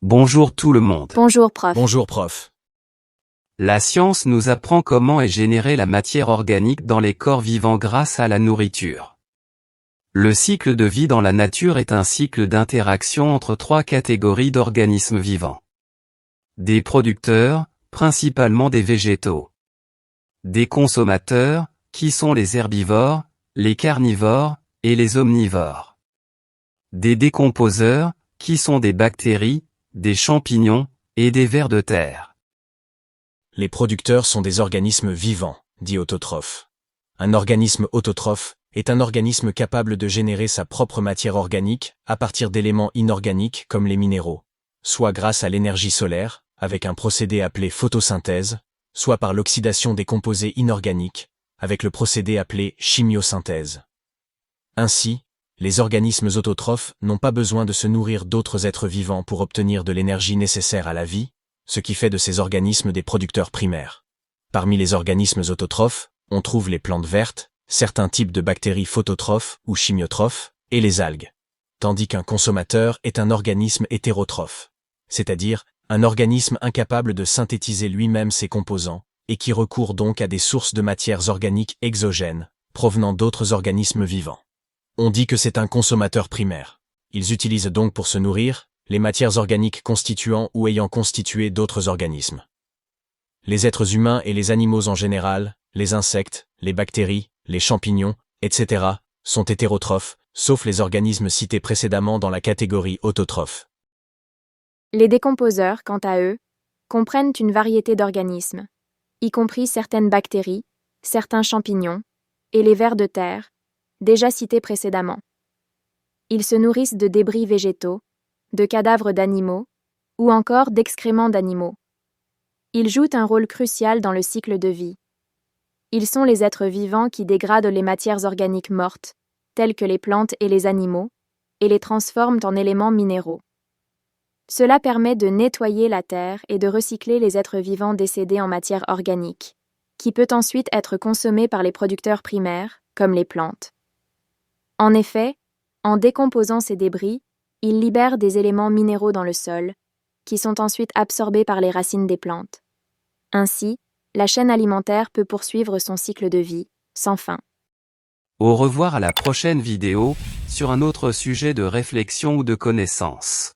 Bonjour tout le monde. Bonjour prof. Bonjour prof. La science nous apprend comment est générée la matière organique dans les corps vivants grâce à la nourriture. Le cycle de vie dans la nature est un cycle d'interaction entre trois catégories d'organismes vivants. Des producteurs, principalement des végétaux. Des consommateurs, qui sont les herbivores, les carnivores, et les omnivores. Des décomposeurs, qui sont des bactéries, des champignons, et des vers de terre. Les producteurs sont des organismes vivants, dits autotrophes. Un organisme autotrophe est un organisme capable de générer sa propre matière organique à partir d'éléments inorganiques comme les minéraux, soit grâce à l'énergie solaire, avec un procédé appelé photosynthèse, soit par l'oxydation des composés inorganiques, avec le procédé appelé chimiosynthèse. Ainsi, les organismes autotrophes n'ont pas besoin de se nourrir d'autres êtres vivants pour obtenir de l'énergie nécessaire à la vie, ce qui fait de ces organismes des producteurs primaires. Parmi les organismes autotrophes, on trouve les plantes vertes, certains types de bactéries phototrophes ou chimiotrophes, et les algues. Tandis qu'un consommateur est un organisme hétérotrophe, c'est-à-dire un organisme incapable de synthétiser lui-même ses composants, et qui recourt donc à des sources de matières organiques exogènes, provenant d'autres organismes vivants. On dit que c'est un consommateur primaire. Ils utilisent donc pour se nourrir les matières organiques constituant ou ayant constitué d'autres organismes. Les êtres humains et les animaux en général, les insectes, les bactéries, les champignons, etc., sont hétérotrophes, sauf les organismes cités précédemment dans la catégorie autotrophe. Les décomposeurs, quant à eux, comprennent une variété d'organismes, y compris certaines bactéries, certains champignons, et les vers de terre, déjà cités précédemment. Ils se nourrissent de débris végétaux, de cadavres d'animaux, ou encore d'excréments d'animaux. Ils jouent un rôle crucial dans le cycle de vie. Ils sont les êtres vivants qui dégradent les matières organiques mortes, telles que les plantes et les animaux, et les transforment en éléments minéraux. Cela permet de nettoyer la terre et de recycler les êtres vivants décédés en matière organique, qui peut ensuite être consommée par les producteurs primaires, comme les plantes. En effet, en décomposant ces débris, ils libèrent des éléments minéraux dans le sol, qui sont ensuite absorbés par les racines des plantes. Ainsi, la chaîne alimentaire peut poursuivre son cycle de vie, sans fin. Au revoir à la prochaine vidéo, sur un autre sujet de réflexion ou de connaissance.